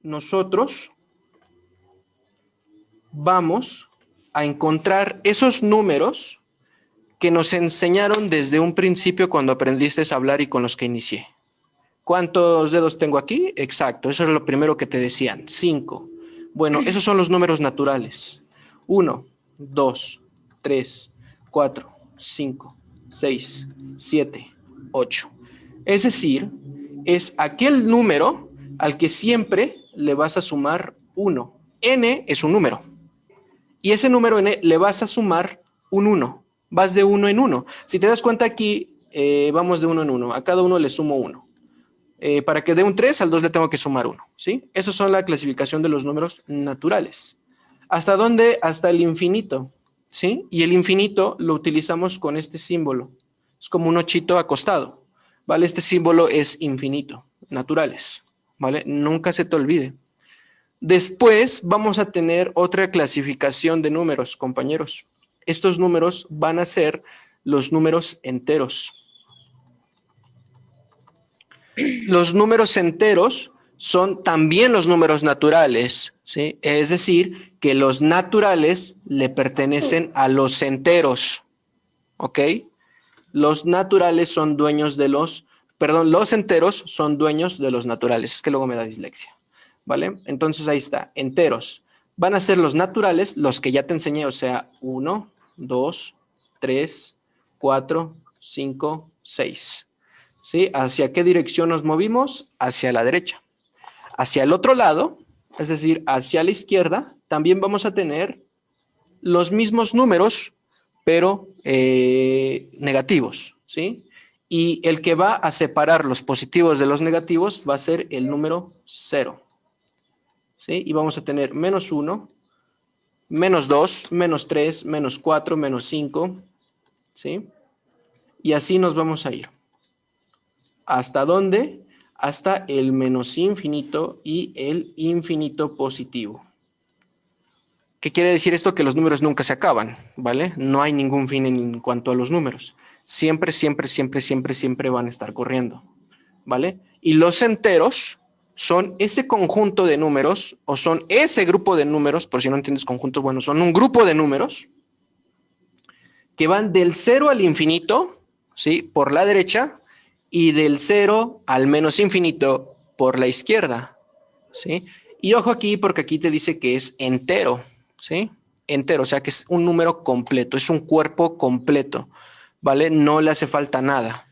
nosotros vamos a encontrar esos números que nos enseñaron desde un principio cuando aprendiste a hablar y con los que inicié. ¿Cuántos dedos tengo aquí? Exacto, eso es lo primero que te decían, 5. Bueno, esos son los números naturales. 1, 2, 3, 4, 5, 6, 7, 8. Es decir, es aquel número al que siempre le vas a sumar 1. N es un número. Y ese número n le vas a sumar un 1. Vas de 1 en 1. Si te das cuenta aquí, vamos de 1 en 1. A cada uno le sumo 1. Para que dé un 3, al 2 le tengo que sumar 1. ¿Sí? Esas son la clasificación de los números naturales. ¿Hasta dónde? Hasta el infinito. ¿Sí? Y el infinito lo utilizamos con este símbolo. Es como un ochito acostado. ¿Vale? Este símbolo es infinito. Naturales. ¿Vale? Nunca se te olvide. Después vamos a tener otra clasificación de números, compañeros. Estos números van a ser los números enteros. Los números enteros son también los números naturales, ¿sí? Es decir, que los naturales le pertenecen a los enteros, ¿ok? Los naturales son dueños de los, perdón, los enteros son dueños de los naturales. Es que luego me da dislexia, ¿vale? Entonces ahí está, enteros. Van a ser los naturales, los que ya te enseñé, o sea, 1, 2, 3, 4, 5, 6. ¿Sí? ¿Hacia qué dirección nos movimos? Hacia la derecha. Hacia el otro lado, es decir, hacia la izquierda, también vamos a tener los mismos números, pero negativos, ¿sí? Y el que va a separar los positivos de los negativos va a ser el número 0, ¿sí? Y vamos a tener menos 1, menos 2, menos 3, menos 4, menos 5, ¿sí? Y así nos vamos a ir. ¿Hasta dónde? Hasta el menos infinito y el infinito positivo. ¿Qué quiere decir esto? Que los números nunca se acaban, ¿vale? No hay ningún fin en cuanto a los números. Siempre, siempre, siempre, siempre, siempre van a estar corriendo, ¿vale? Y los enteros son ese conjunto de números, o son ese grupo de números, por si no entiendes conjuntos, bueno, son un grupo de números que van del 0 al infinito, ¿sí? Por la derecha, y del 0 al menos infinito por la izquierda, ¿sí? Y ojo aquí, porque aquí te dice que es entero, ¿sí? Entero, o sea que es un número completo, es un cuerpo completo, ¿vale? No le hace falta nada.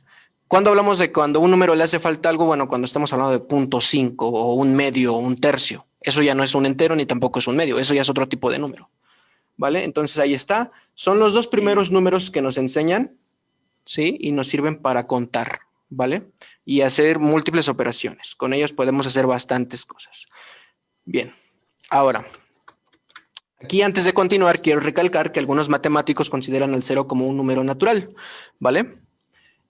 Cuando hablamos de cuando un número le hace falta algo, bueno, cuando estamos hablando de 0.5 o un medio o un tercio, eso ya no es un entero ni tampoco es un medio, eso ya es otro tipo de número, ¿vale? Entonces ahí está, son los dos primeros números que nos enseñan, ¿sí? Y nos sirven para contar, ¿vale? Y hacer múltiples operaciones. Con ellos podemos hacer bastantes cosas. Bien, ahora, aquí antes de continuar, quiero recalcar que algunos matemáticos consideran el 0 como un número natural, ¿vale?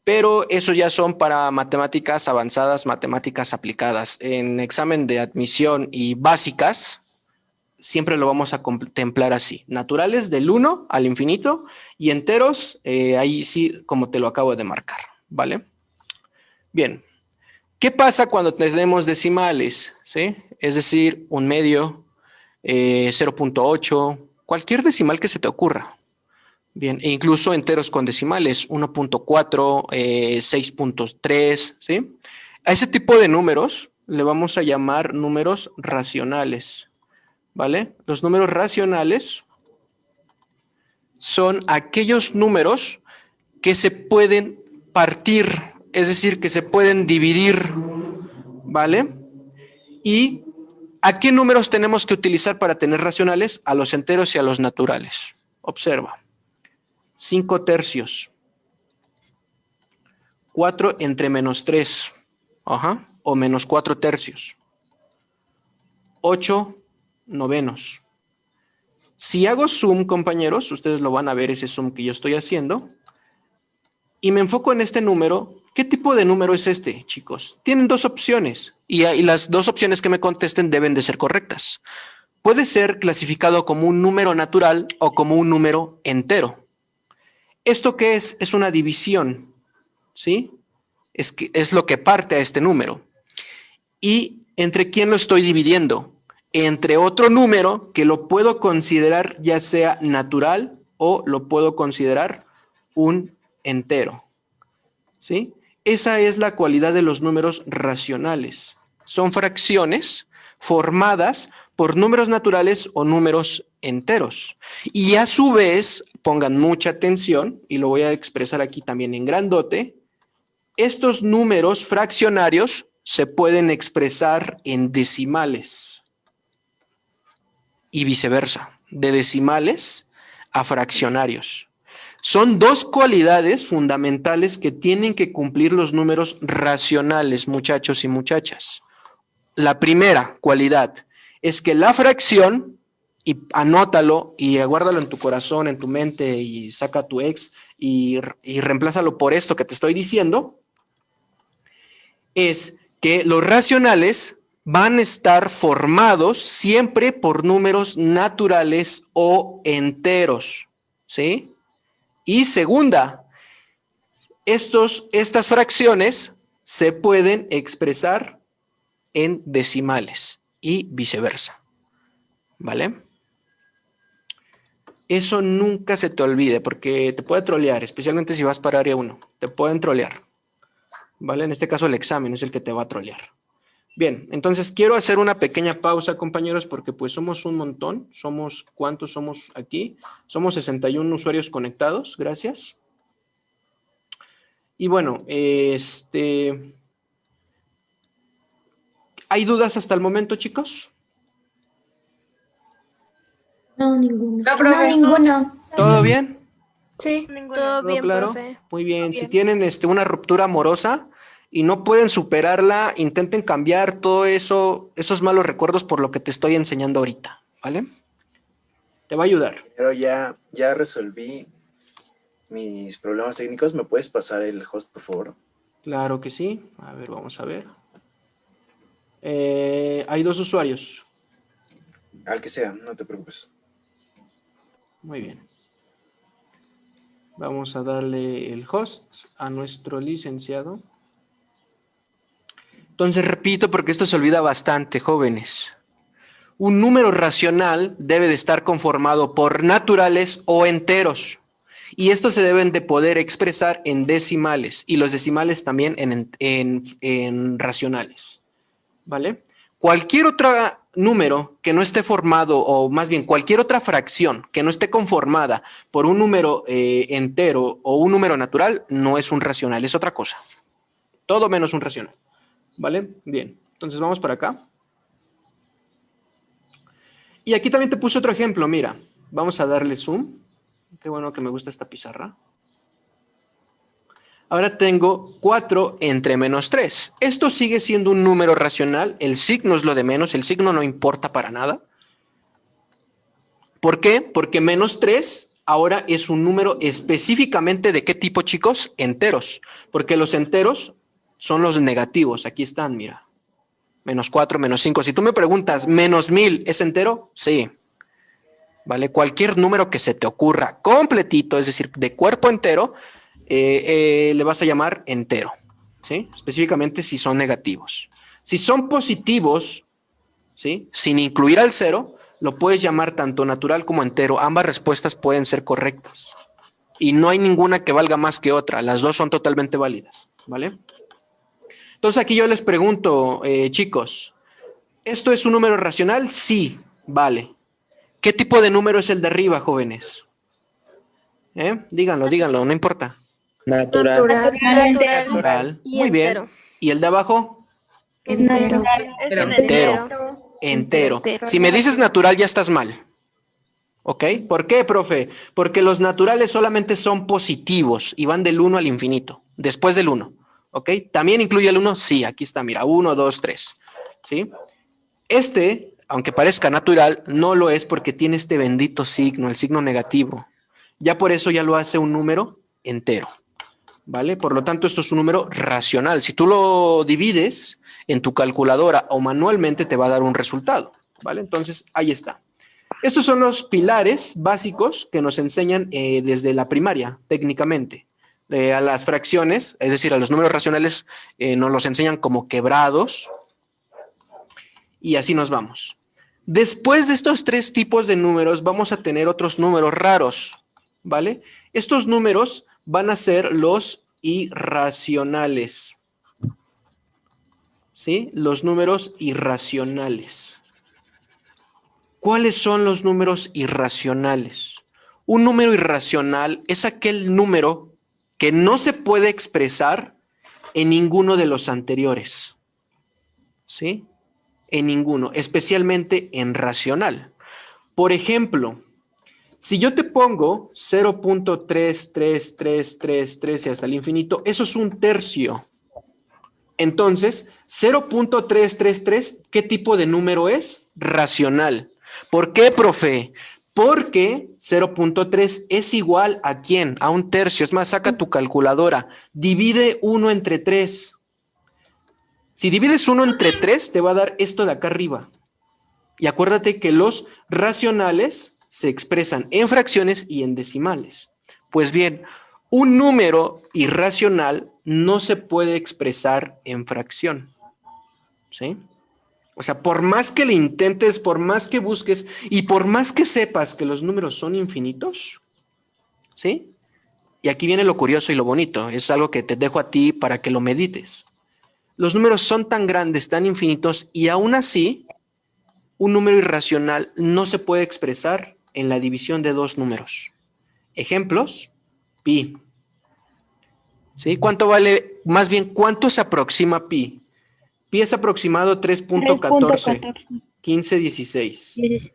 Pero eso ya son para matemáticas avanzadas, matemáticas aplicadas. En examen de admisión y básicas, siempre lo vamos a contemplar así. Naturales del 1 al infinito y enteros, ahí sí, como te lo acabo de marcar, ¿vale? Bien, ¿qué pasa cuando tenemos decimales? ¿Sí? Es decir, un medio, 0.8, cualquier decimal que se te ocurra. Bien, e incluso enteros con decimales, 1.4, 6.3, ¿sí? A ese tipo de números le vamos a llamar números racionales, ¿vale? Los números racionales son aquellos números que se pueden partir, es decir, que se pueden dividir, ¿vale? ¿Y a qué números tenemos que utilizar para tener racionales? A los enteros y a los naturales. Observa. 5 tercios. 4 entre menos 3. Ajá. O menos 4 tercios. 8 novenos. Si hago zoom, compañeros, ustedes lo van a ver, ese zoom que yo estoy haciendo, y me enfoco en este número, ¿qué tipo de número es este, chicos? Tienen dos opciones, y las dos opciones que me contesten deben de ser correctas. Puede ser clasificado como un número natural o como un número entero. ¿Esto qué es? Es una división, ¿sí? Es lo que parte a este número. Y ¿Entre quién lo estoy dividiendo? Entre otro número que lo puedo considerar ya sea natural o lo puedo considerar un entero. ¿Sí? Esa es la cualidad de los números racionales. Son fracciones formadas por números naturales o números enteros. Y a su vez, pongan mucha atención, y lo voy a expresar aquí también en grandote, estos números fraccionarios se pueden expresar en decimales y viceversa, de decimales a fraccionarios. Son dos cualidades fundamentales que tienen que cumplir los números racionales, muchachos y muchachas. La primera cualidad es que la fracción, y anótalo y guárdalo en tu corazón, en tu mente, y saca tu ex y reemplázalo por esto que te estoy diciendo, es que los racionales van a estar formados siempre por números naturales o enteros, ¿sí? Y segunda, estas fracciones se pueden expresar en decimales y viceversa, ¿vale? Eso nunca se te olvide porque te puede trolear, especialmente si vas para área 1, te pueden trolear, ¿vale? En este caso el examen es el que te va a trolear. Bien, entonces quiero hacer una pequeña pausa, compañeros, porque pues somos un montón. ¿Cuántos somos aquí? Somos 61 usuarios conectados, gracias. Y bueno, ¿hay dudas hasta el momento, chicos? No, ninguno. No, profe. No, ninguno. ¿Todo bien? Sí. Todo ¿Todo bien, claro? profe. Muy bien. Si Bien. tienen una ruptura amorosa y no pueden superarla, intenten cambiar todo eso, esos malos recuerdos por lo que te estoy enseñando ahorita, ¿vale? Te va a ayudar. Pero ya resolví mis problemas técnicos. ¿Me puedes pasar el host, por favor? Claro que sí. A ver, vamos a ver. Hay 2 usuarios. Al que sea, no te preocupes. Muy bien. Vamos a darle el host a nuestro licenciado. Entonces repito porque esto se olvida bastante, jóvenes. Un número racional debe de estar conformado por naturales o enteros. Y estos se deben de poder expresar en decimales y los decimales también en racionales. ¿Vale? Cualquier otro número que no esté formado, o más bien cualquier otra fracción que no esté conformada por un número entero o un número natural, no es un racional, es otra cosa. Todo menos un racional. ¿Vale? Bien. Entonces vamos para acá. Y aquí también te puse otro ejemplo, mira. Vamos a darle zoom. Qué bueno que me gusta esta pizarra. Ahora tengo 4 entre menos 3. Esto sigue siendo un número racional. El signo es lo de menos. El signo no importa para nada. ¿Por qué? Porque menos 3 ahora es un número específicamente de qué tipo, chicos? Enteros. Porque los enteros son los negativos. Aquí están, mira. Menos 4, menos 5. Si tú me preguntas, ¿menos 1000 es entero? Sí. ¿Vale? Cualquier número que se te ocurra completito, es decir, de cuerpo entero, le vas a llamar entero, ¿sí? Específicamente si son negativos. Si son positivos, ¿sí? Sin incluir al 0, lo puedes llamar tanto natural como entero. Ambas respuestas pueden ser correctas. Y no hay ninguna que valga más que otra. Las dos son totalmente válidas, ¿vale? Entonces aquí yo les pregunto, chicos, ¿esto es un número racional? Sí, vale. ¿Qué tipo de número es el de arriba, jóvenes? Díganlo, no importa. Natural. Natural. Y Muy bien. entero. ¿Y el de abajo? Entero. Entero. Si me dices natural, ya estás mal. ¿Ok? ¿Por qué, profe? Porque los naturales solamente son positivos y van del 1 al infinito, después del 1. ¿Ok? ¿También incluye el 1? Sí, aquí está, mira, 1, 2, 3. ¿Sí? Aunque parezca natural, no lo es porque tiene este bendito signo, el signo negativo. Ya por eso ya lo hace un número entero. ¿Vale? Por lo tanto, esto es un número racional. Si tú lo divides en tu calculadora o manualmente, te va a dar un resultado. ¿Vale? Entonces, ahí está. Estos son los pilares básicos que nos enseñan desde la primaria, técnicamente. A las fracciones, es decir, a los números racionales, nos los enseñan como quebrados. Y así nos vamos. Después de estos tres tipos de números, vamos a tener otros números raros, ¿vale? Estos números van a ser los irracionales. ¿Sí? Los números irracionales. ¿Cuáles son los números irracionales? Un número irracional es aquel número que no se puede expresar en ninguno de los anteriores. ¿Sí? En ninguno, especialmente en racional. Por ejemplo, si yo te pongo 0.33333 y hasta el infinito, eso es un tercio. Entonces, 0.333, ¿qué tipo de número es? Racional. ¿Por qué, profe? Porque 0.3 es igual ¿a quién? A un tercio. Es más, saca tu calculadora. Divide 1 entre 3. Si divides 1 entre 3, te va a dar esto de acá arriba. Y acuérdate que los racionales se expresan en fracciones y en decimales. Pues bien, un número irracional no se puede expresar en fracción. ¿Sí? O sea, por más que le intentes, por más que busques y por más que sepas que los números son infinitos, ¿sí? Y aquí viene lo curioso y lo bonito. Es algo que te dejo a ti para que lo medites. Los números son tan grandes, tan infinitos, y aún así, un número irracional no se puede expresar en la división de dos números. Ejemplos, pi. ¿Sí? ¿Cuánto vale, más bien, cuánto se aproxima pi? Pi es aproximado 3.14, 1516.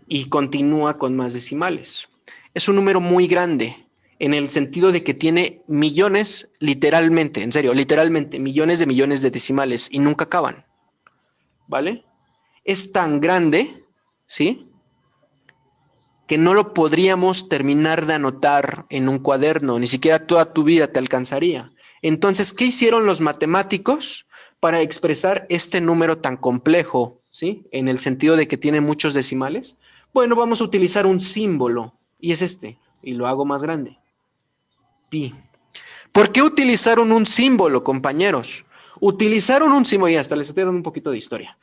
Y continúa con más decimales. Es un número muy grande, en el sentido de que tiene millones, literalmente, en serio, literalmente, millones de decimales y nunca acaban. ¿Vale? Es tan grande, ¿sí? Que no lo podríamos terminar de anotar en un cuaderno, ni siquiera toda tu vida te alcanzaría. Entonces, ¿qué hicieron los matemáticos para expresar este número tan complejo, ¿sí? En el sentido de que tiene muchos decimales. Bueno, vamos a utilizar un símbolo, y es este, y lo hago más grande. Pi. ¿Por qué utilizaron un símbolo, compañeros? Utilizaron un símbolo, y hasta les estoy dando un poquito de historia.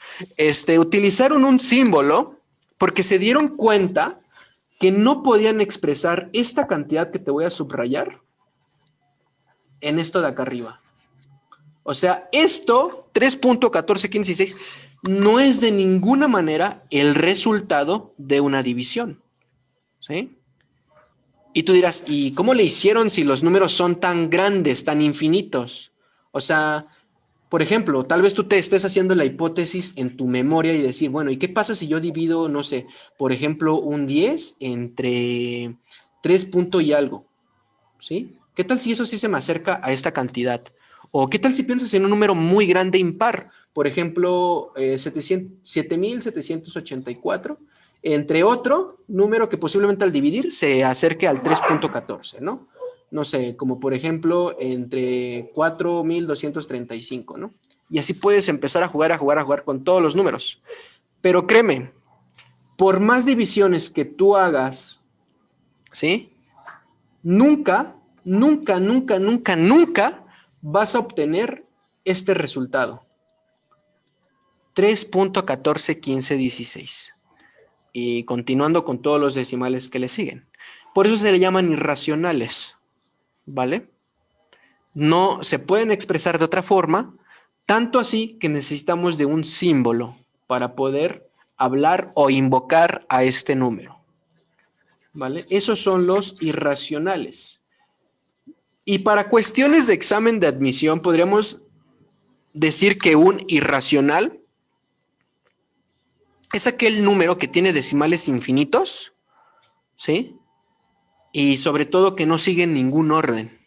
Utilizaron un símbolo porque se dieron cuenta que no podían expresar esta cantidad que te voy a subrayar en esto de acá arriba. O sea, esto, 3.141516, no es de ninguna manera el resultado de una división. ¿Sí? Y tú dirás, ¿y cómo le hicieron si los números son tan grandes, tan infinitos? O sea, por ejemplo, tal vez tú te estés haciendo la hipótesis en tu memoria y decir, bueno, ¿y qué pasa si yo divido, no sé, por ejemplo, un 10 entre 3 punto y algo? ¿Sí? ¿Qué tal si eso sí se me acerca a esta cantidad? ¿O qué tal si piensas en un número muy grande impar? Por ejemplo, 7.784, entre otro número que posiblemente al dividir se acerque al 3.14, ¿no? No sé, como por ejemplo, entre 4.235, ¿no? Y así puedes empezar a jugar con todos los números. Pero créeme, por más divisiones que tú hagas, ¿sí? Nunca vas a obtener este resultado. 3.141516. Y continuando con todos los decimales que le siguen. Por eso se le llaman irracionales, ¿vale? No se pueden expresar de otra forma, tanto así que necesitamos de un símbolo para poder hablar o invocar a este número, ¿vale? Esos son los irracionales. Y para cuestiones de examen de admisión, podríamos decir que un irracional es aquel número que tiene decimales infinitos, ¿sí? Y sobre todo que no sigue ningún orden.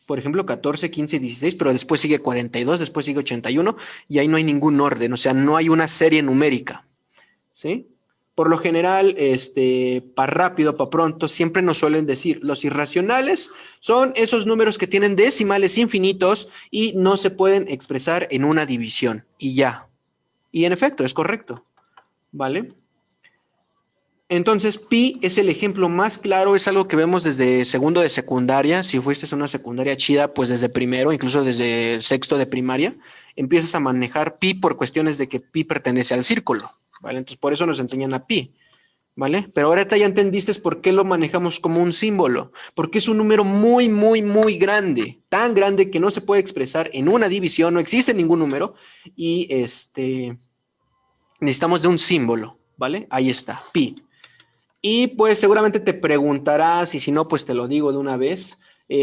Por ejemplo, 14, 15, 16, pero después sigue 42, después sigue 81, y ahí no hay ningún orden, o sea, no hay una serie numérica, ¿sí? Por lo general, para rápido, para pronto, siempre nos suelen decir, los irracionales son esos números que tienen decimales infinitos y no se pueden expresar en una división, y ya. Y en efecto, es correcto, ¿vale? Entonces, pi es el ejemplo más claro, es algo que vemos desde segundo de secundaria. Si fuiste a una secundaria chida, pues desde primero, incluso desde sexto de primaria, empiezas a manejar pi por cuestiones de que pi pertenece al círculo, ¿vale? Entonces, por eso nos enseñan a pi, ¿vale? Pero ahorita ya entendiste por qué lo manejamos como un símbolo, porque es un número muy, muy, muy grande, tan grande que no se puede expresar en una división, no existe ningún número, y necesitamos de un símbolo, ¿vale? Ahí está, pi. Y pues seguramente te preguntarás, y si no, pues te lo digo de una vez,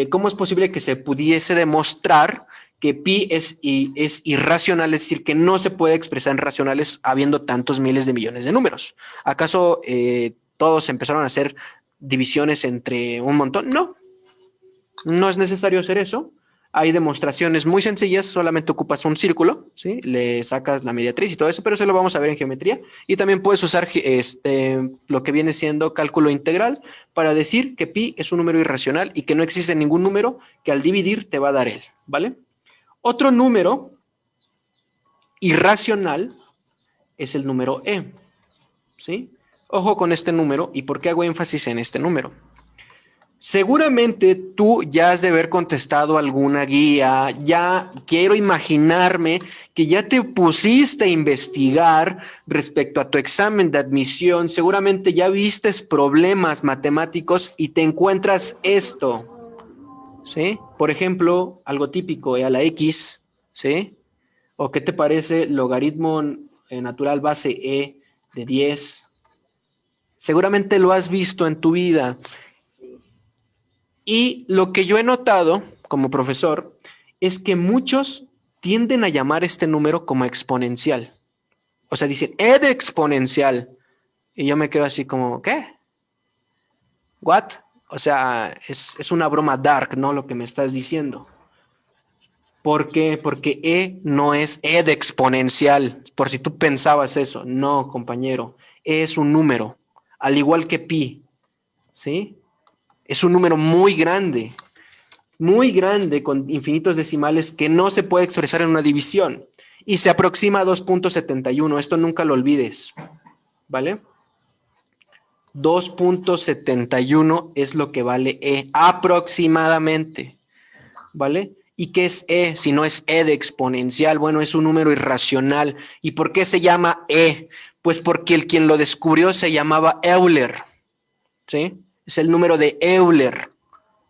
¿cómo es posible que se pudiese demostrar que pi es irracional, es decir, que no se puede expresar en racionales habiendo tantos miles de millones de números? ¿Acaso todos empezaron a hacer divisiones entre un montón? No, no es necesario hacer eso. Hay demostraciones muy sencillas, solamente ocupas un círculo, ¿sí? Le sacas la mediatriz y todo eso, pero eso lo vamos a ver en geometría. Y también puedes usar lo que viene siendo cálculo integral para decir que pi es un número irracional y que no existe ningún número que al dividir te va a dar él, ¿vale? Otro número irracional es el número e, ¿sí? Ojo con este número, ¿y por qué hago énfasis en este número? Seguramente tú ya has de haber contestado alguna guía, ya quiero imaginarme que ya te pusiste a investigar respecto a tu examen de admisión, seguramente ya vistes problemas matemáticos y te encuentras esto, ¿sí? Por ejemplo, algo típico, a la x, ¿sí? ¿O qué te parece logaritmo natural base e de 10? Seguramente lo has visto en tu vida. Y lo que yo he notado como profesor es que muchos tienden a llamar este número como exponencial. O sea, dicen, e de exponencial. Y yo me quedo así como, ¿qué? ¿What? O sea, es una broma dark, ¿no? Lo que me estás diciendo. ¿Por qué? Porque e no es e de exponencial. Por si tú pensabas eso. No, compañero. E es un número. Al igual que pi. ¿Sí? Es un número muy grande, con infinitos decimales que no se puede expresar en una división y se aproxima a 2.71. Esto nunca lo olvides, ¿vale? 2.71 es lo que vale E aproximadamente, ¿vale? ¿Y qué es E si no es E de exponencial? Bueno, es un número irracional. ¿Y por qué se llama E? Pues porque quien lo descubrió se llamaba Euler, ¿sí? Es el número de Euler,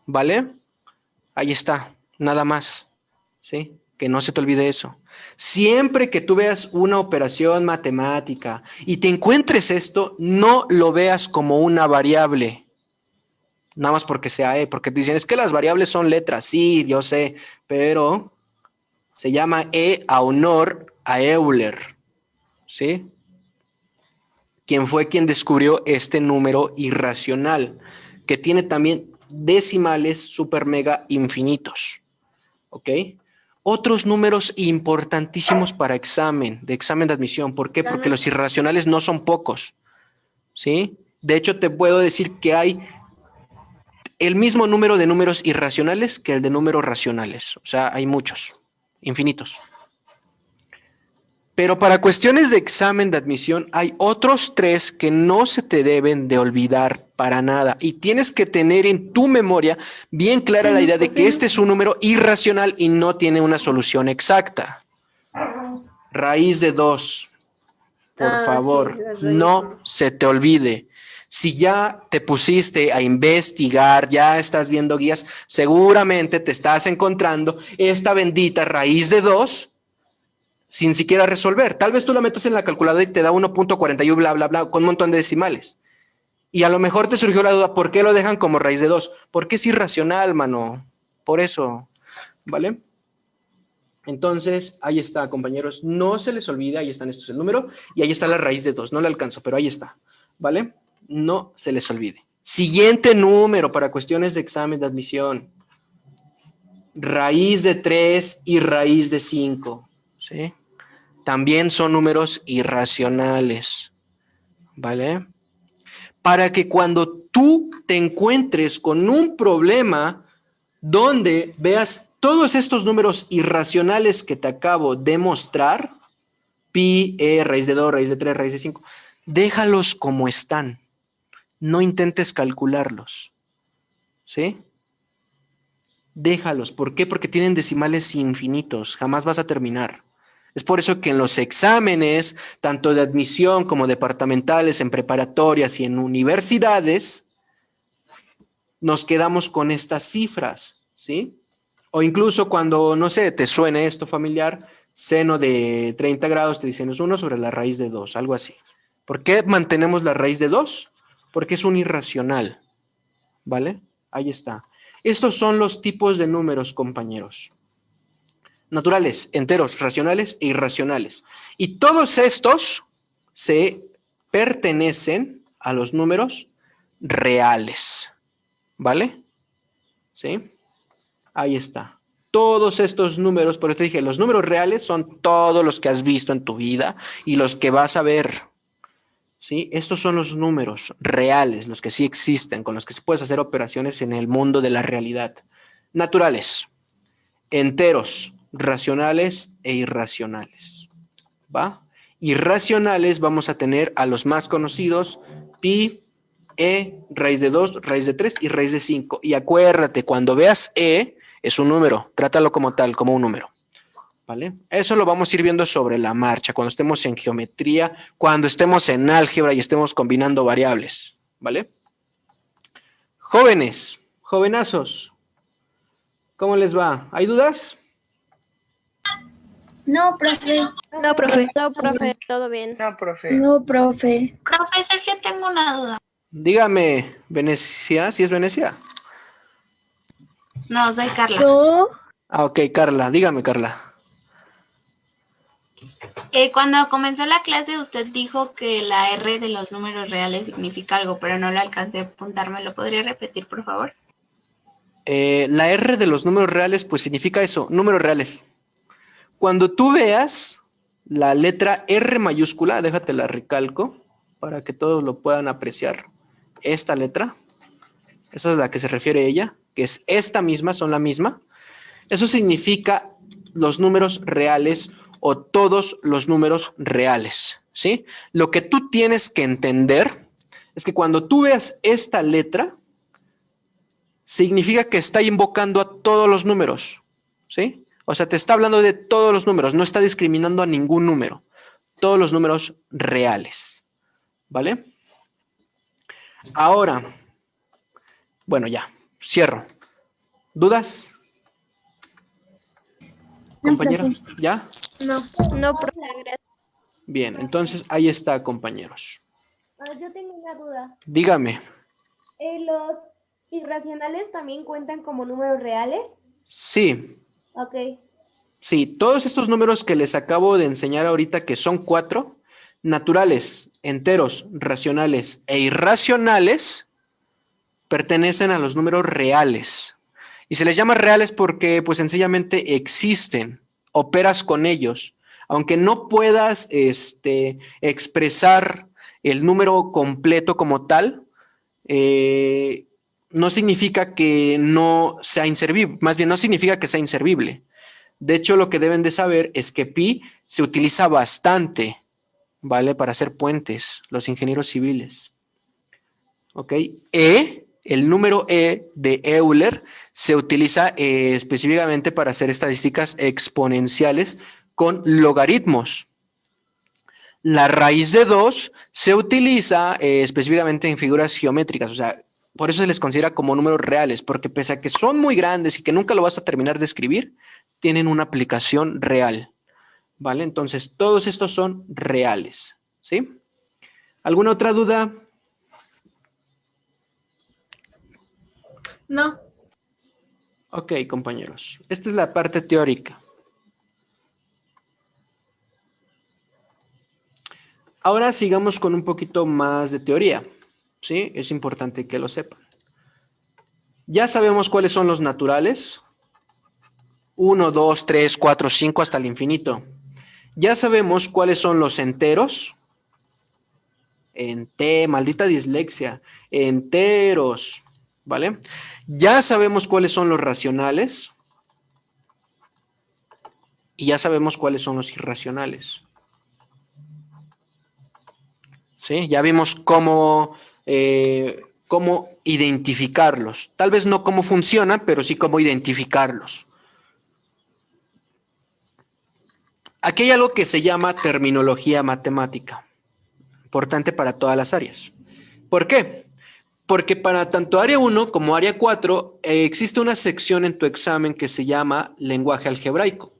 ¿vale? Ahí está, nada más, ¿sí? Que no se te olvide eso. Siempre que tú veas una operación matemática y te encuentres esto, no lo veas como una variable, nada más porque sea E, porque te dicen, es que las variables son letras, sí, yo sé, pero se llama E a honor a Euler, ¿sí? Quien fue quien descubrió este número irracional, que tiene también decimales super mega infinitos, ¿ok? Otros números importantísimos para de examen de admisión. ¿Por qué? Porque los irracionales no son pocos, ¿sí? De hecho, te puedo decir que hay el mismo número de números irracionales que el de números racionales. O sea, hay muchos, infinitos. Pero para cuestiones de examen de admisión hay otros tres que no se te deben de olvidar para nada. Y tienes que tener en tu memoria bien clara la idea de que este es un número irracional y no tiene una solución exacta. Raíz de 2. Por favor, sí, no se te olvide. Si ya te pusiste a investigar, ya estás viendo guías, seguramente te estás encontrando esta bendita raíz de 2 sin siquiera resolver. Tal vez tú la metas en la calculadora y te da 1.41 bla, bla, bla, con un montón de decimales. Y a lo mejor te surgió la duda, ¿por qué lo dejan como raíz de 2? Porque es irracional, mano. Por eso, ¿vale? Entonces, ahí está, compañeros. No se les olvide, ahí están, estos el número, y ahí está la raíz de 2. No la alcanzo, pero ahí está, ¿vale? No se les olvide. Siguiente número para cuestiones de examen de admisión. Raíz de 3 y raíz de 5, ¿sí? También son números irracionales, ¿vale? Para que cuando tú te encuentres con un problema donde veas todos estos números irracionales que te acabo de mostrar, pi, e, raíz de 2, raíz de 3, raíz de 5, déjalos como están, no intentes calcularlos, ¿sí? Déjalos. ¿Por qué? Porque tienen decimales infinitos, jamás vas a terminar. Es por eso que en los exámenes, tanto de admisión como departamentales, en preparatorias y en universidades, nos quedamos con estas cifras, ¿sí? O incluso cuando, no sé, te suene esto familiar, seno de 30 grados, te dicen es 1 sobre la raíz de 2, algo así. ¿Por qué mantenemos la raíz de 2? Porque es un irracional, ¿vale? Ahí está. Estos son los tipos de números, compañeros. Naturales, enteros, racionales e irracionales. Y todos estos se pertenecen a los números reales, ¿vale? ¿Sí? Ahí está. Todos estos números, por eso te dije, los números reales son todos los que has visto en tu vida y los que vas a ver. ¿Sí? Estos son los números reales, los que sí existen, con los que se puedes hacer operaciones en el mundo de la realidad. Naturales, enteros, racionales e irracionales. ¿Va? Irracionales vamos a tener a los más conocidos, pi, raíz de 2, raíz de 3 y raíz de 5. Y acuérdate, cuando veas es un número, trátalo como tal, como un número. ¿Vale? Eso lo vamos a ir viendo sobre la marcha, cuando estemos en geometría, cuando estemos en álgebra y estemos combinando variables. ¿Vale? Jóvenes, jovenazos, ¿cómo les va? ¿Hay dudas? No, profe. No, profe. No, profe, todo bien. No, profe. No, profe. Profesor, yo tengo una duda. Dígame, Venecia, ¿sí es Venecia? No, soy Carla. No. Ah, ok, Carla, dígame, Carla. Cuando comenzó la clase usted dijo que la R de los números reales significa algo, pero no lo alcancé a apuntar. ¿Me lo podría repetir, por favor? La R de los números reales, pues significa eso, números reales. Cuando tú veas la letra R mayúscula, déjate la recalco para que todos lo puedan apreciar. Esta letra, esa es la que se refiere ella, que es esta misma, son la misma. Eso significa los números reales o todos los números reales, ¿sí? Lo que tú tienes que entender es que cuando tú veas esta letra, significa que está invocando a todos los números, ¿sí? O sea, te está hablando de todos los números, no está discriminando a ningún número, todos los números reales, ¿vale? Ahora, bueno, ya, cierro. ¿Dudas? Compañero, ¿ya? No, no, profe, gracias. Bien, entonces ahí está, compañeros. Yo tengo una duda. Dígame. ¿Los irracionales también cuentan como números reales? Sí, Ok. sí, todos estos números que les acabo de enseñar ahorita, que son 4, naturales, enteros, racionales e irracionales, pertenecen a los números reales. Y se les llama reales porque, pues, sencillamente existen, operas con ellos. Aunque no puedas expresar el número completo como tal, no significa que no sea inservible, más bien no significa que sea inservible. De hecho, lo que deben de saber es que pi se utiliza bastante, ¿vale? Para hacer puentes, los ingenieros civiles. ¿Ok? El número de Euler se utiliza específicamente para hacer estadísticas exponenciales con logaritmos. La raíz de 2 se utiliza específicamente en figuras geométricas, o sea, por eso se les considera como números reales, porque pese a que son muy grandes y que nunca lo vas a terminar de escribir, tienen una aplicación real, ¿vale? Entonces, todos estos son reales, ¿sí? ¿Alguna otra duda? No. Ok, compañeros, esta es la parte teórica. Ahora sigamos con un poquito más de teoría, ¿sí? Es importante que lo sepan. Ya sabemos cuáles son los naturales. 1, 2, 3, 4, 5 hasta el infinito. Ya sabemos cuáles son los enteros. Maldita dislexia. Enteros, ¿vale? Ya sabemos cuáles son los racionales. Y ya sabemos cuáles son los irracionales. ¿Sí? Ya vimos cómo cómo identificarlos. Tal vez no cómo funcionan, pero sí cómo identificarlos. Aquí hay algo que se llama terminología matemática, importante para todas las áreas. ¿Por qué? Porque para tanto área 1 como área 4 existe una sección en tu examen que se llama lenguaje algebraico,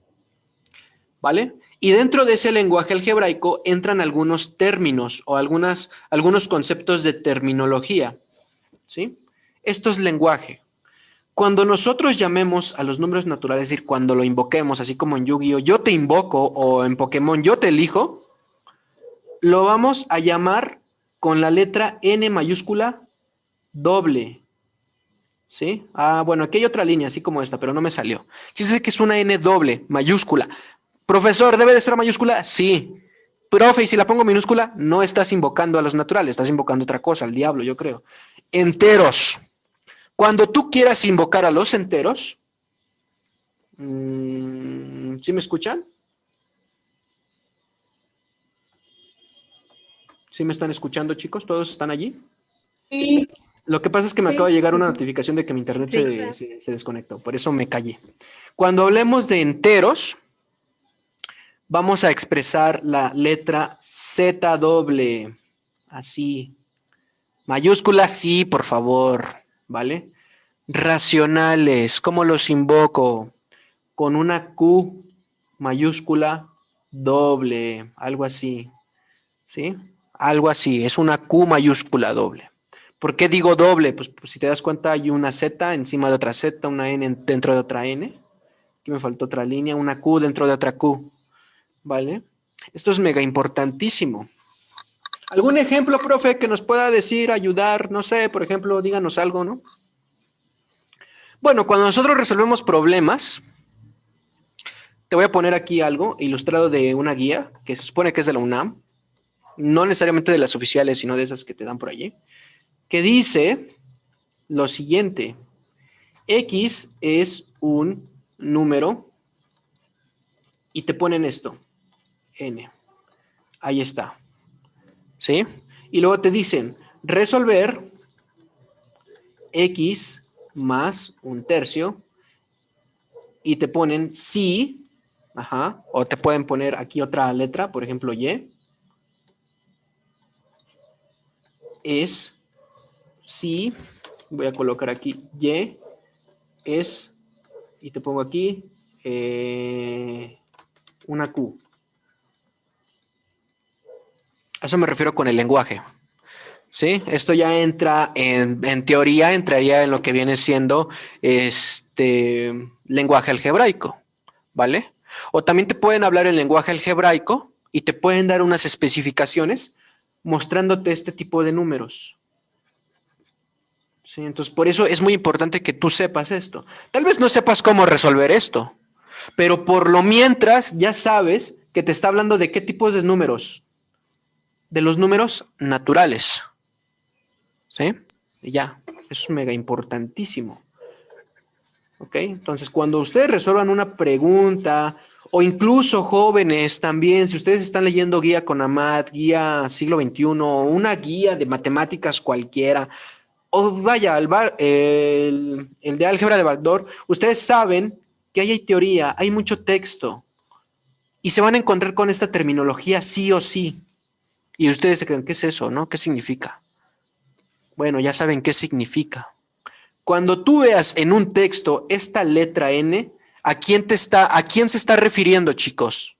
¿vale? Y dentro de ese lenguaje algebraico entran algunos términos o algunos conceptos de terminología, ¿sí? Esto es lenguaje. Cuando nosotros llamemos a los números naturales, es decir, cuando lo invoquemos, así como en Yu-Gi-Oh, yo te invoco, o en Pokémon yo te elijo, lo vamos a llamar con la letra N mayúscula doble, ¿sí? Bueno, aquí hay otra línea, así como esta, pero no me salió. Sí sé que es una N doble, mayúscula. Profesor, ¿debe de ser mayúscula? Sí. Profe, y si la pongo minúscula, no estás invocando a los naturales, estás invocando otra cosa, al diablo, yo creo. Enteros. Cuando tú quieras invocar a los enteros, ¿sí me escuchan? ¿Sí me están escuchando, chicos? ¿Todos están allí? Sí. Lo que pasa es que me Sí. acaba de llegar una notificación de que mi internet Sí. se desconectó, por eso me callé. Cuando hablemos de enteros, vamos a expresar la letra Z doble, así. Mayúscula sí, por favor, ¿vale? Racionales, ¿cómo los invoco? Con una Q mayúscula doble, algo así, ¿sí? Algo así, es una Q mayúscula doble. ¿Por qué digo doble? Pues si te das cuenta hay una Z encima de otra Z, una N dentro de otra N. Aquí me faltó otra línea, una Q dentro de otra Q, ¿vale? Esto es mega importantísimo. ¿Algún ejemplo, profe, que nos pueda decir, ayudar? No sé, por ejemplo, díganos algo, ¿no? Bueno, cuando nosotros resolvemos problemas, te voy a poner aquí algo ilustrado de una guía que se supone que es de la UNAM, no necesariamente de las oficiales, sino de esas que te dan por allí, que dice lo siguiente: X es un número y te ponen esto, N. Ahí está. ¿Sí? Y luego te dicen resolver X más un tercio y te ponen si, o te pueden poner aquí otra letra, por ejemplo, Y, es si, voy a colocar aquí, Y es, y te pongo aquí una Q. A eso me refiero con el lenguaje. ¿Sí? Esto ya entra en teoría, entraría en lo que viene siendo lenguaje algebraico, ¿vale? O también te pueden hablar en lenguaje algebraico y te pueden dar unas especificaciones mostrándote este tipo de números. ¿Sí? Entonces, por eso es muy importante que tú sepas esto. Tal vez no sepas cómo resolver esto, pero por lo mientras ya sabes que te está hablando de qué tipos de números. De los números naturales. ¿Sí? Y ya, eso es mega importantísimo. ¿Ok? Entonces, cuando ustedes resuelvan una pregunta, o incluso jóvenes también, si ustedes están leyendo guía CONAMAT, guía siglo XXI, o una guía de matemáticas cualquiera, o vaya, el de álgebra de Baldor, ustedes saben que ahí hay teoría, hay mucho texto, y se van a encontrar con esta terminología sí o sí. Y ustedes se creen, ¿qué es eso, no? ¿Qué significa? Bueno, ya saben qué significa. Cuando tú veas en un texto esta letra N, ¿a quién se está refiriendo, chicos?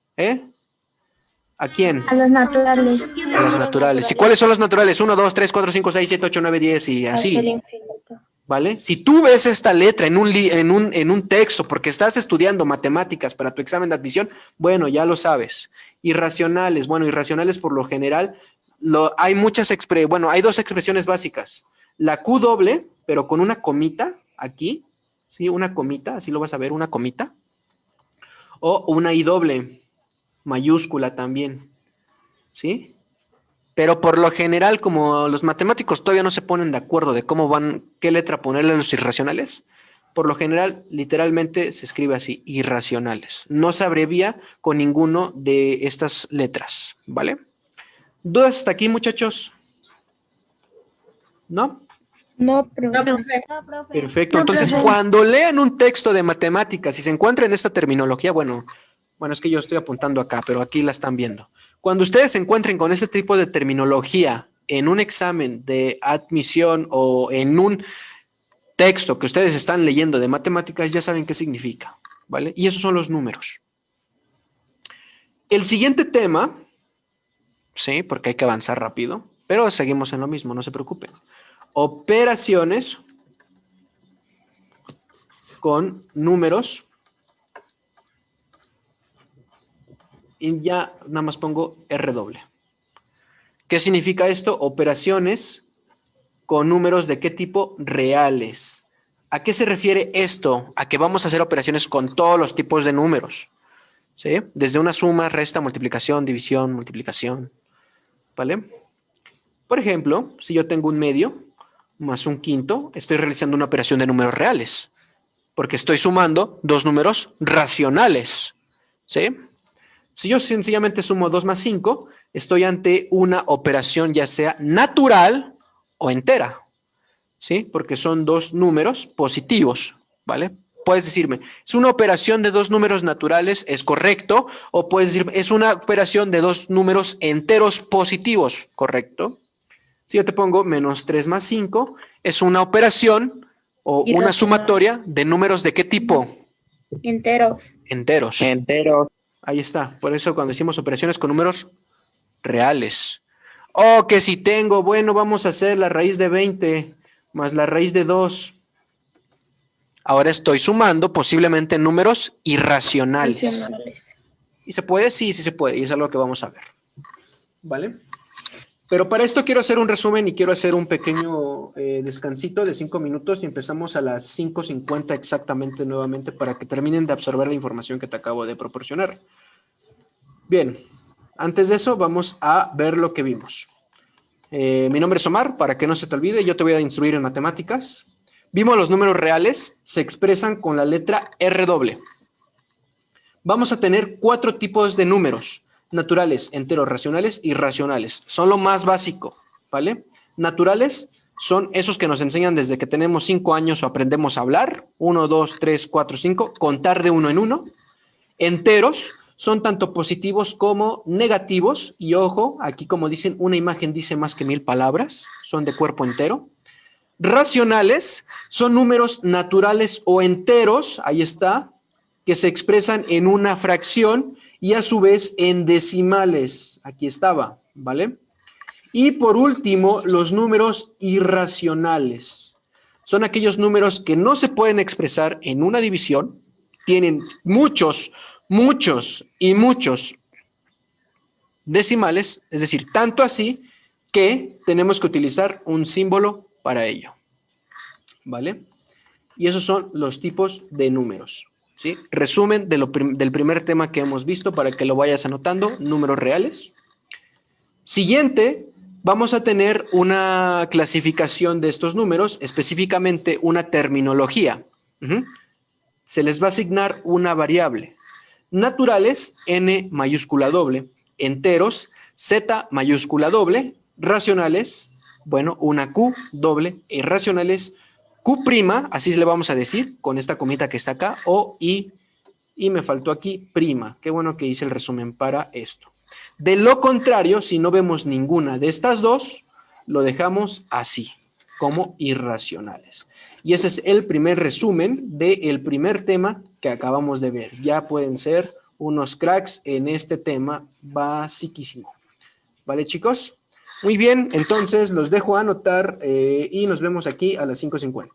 ¿A quién? A los naturales. A las naturales. ¿Y cuáles son los naturales? 1, 2, 3, 4, 5, 6, 7, 8, 9, 10 y Hasta el así. infinito. ¿Vale? Si tú ves esta letra en un texto porque estás estudiando matemáticas para tu examen de admisión, bueno, ya lo sabes. Irracionales, bueno, irracionales por lo general, hay hay dos expresiones básicas. La Q doble, pero con una comita aquí, ¿sí? Una comita, así lo vas a ver, una comita. O una I doble, mayúscula también, ¿sí? Pero por lo general, como los matemáticos todavía no se ponen de acuerdo de qué letra ponerle a los irracionales, por lo general, literalmente se escribe así, irracionales. No se abrevia con ninguno de estas letras, ¿vale? ¿Dudas hasta aquí, muchachos? ¿No? No, profe. No, profe. Perfecto. No, Entonces, profe. cuando lean un texto de matemáticas y se encuentren esta terminología, bueno, es que yo estoy apuntando acá, pero aquí la están viendo. Cuando ustedes se encuentren con este tipo de terminología en un examen de admisión o en un texto que ustedes están leyendo de matemáticas, ya saben qué significa, ¿vale? Y esos son los números. El siguiente tema, sí, porque hay que avanzar rápido, pero seguimos en lo mismo, no se preocupen. Operaciones con números. Y ya nada más pongo R doble. ¿Qué significa esto? Operaciones con números de qué tipo? Reales. ¿A qué se refiere esto? A que vamos a hacer operaciones con todos los tipos de números. ¿Sí? Desde una suma, resta, multiplicación, división, multiplicación. ¿Vale? Por ejemplo, si yo tengo un medio más un quinto, estoy realizando una operación de números reales, porque estoy sumando dos números racionales. ¿Sí? Si yo sencillamente sumo 2 más 5, estoy ante una operación ya sea natural o entera, ¿sí? Porque son dos números positivos, ¿vale? Puedes decirme, ¿es una operación de dos números naturales? ¿Es correcto? O puedes decirme, ¿es una operación de dos números enteros positivos? ¿Correcto? Si yo te pongo menos 3 más 5, es una operación o una Irracional. sumatoria de números ¿de qué tipo? Enteros. Enteros. Entero. Ahí está. Por eso cuando hicimos operaciones con números reales. O que si tengo, bueno, vamos a hacer la raíz de 20 más la raíz de 2. Ahora estoy sumando posiblemente números irracionales. Racionales. ¿Y se puede? Sí, sí se puede. Y es algo que vamos a ver. ¿Vale? Pero para esto quiero hacer un resumen y quiero hacer un pequeño descansito de 5 minutos y empezamos a las 5:50 exactamente nuevamente para que terminen de absorber la información que te acabo de proporcionar. Bien, antes de eso vamos a ver lo que vimos. Mi nombre es Omar, para que no se te olvide, yo te voy a instruir en matemáticas. Vimos los números reales, se expresan con la letra R doble. Vamos a tener 4 tipos de números. Naturales, enteros, racionales y irracionales. Son lo más básico, ¿vale? Naturales son esos que nos enseñan desde que tenemos 5 años o aprendemos a hablar. 1, 2, 3, 4, 5. Contar de uno en uno. Enteros son tanto positivos como negativos. Y ojo, aquí como dicen, una imagen dice más que 1000 palabras. Son de cuerpo entero. Racionales son números naturales o enteros. Ahí está. Que se expresan en una fracción y a su vez en decimales. Aquí estaba, ¿vale? Y por último, los números irracionales. Son aquellos números que no se pueden expresar en una división, tienen muchos decimales, es decir, tanto así que tenemos que utilizar un símbolo para ello, ¿vale? Y esos son los tipos de números. ¿Sí? Resumen del primer tema que hemos visto para que lo vayas anotando, números reales. Siguiente, vamos a tener una clasificación de estos números, específicamente una terminología. Se les va a asignar una variable. Naturales, N mayúscula doble. Enteros, Z mayúscula doble. Racionales, bueno, una Q doble. Irracionales, Q', así le vamos a decir, con esta comita que está acá, o I, y me faltó aquí, prima. Qué bueno que hice el resumen para esto. De lo contrario, si no vemos ninguna de estas dos, lo dejamos así, como irracionales. Y ese es el primer resumen del primer tema que acabamos de ver. Ya pueden ser unos cracks en este tema basiquísimo. ¿Vale, chicos? Muy bien, entonces los dejo anotar y nos vemos aquí a las 5:50.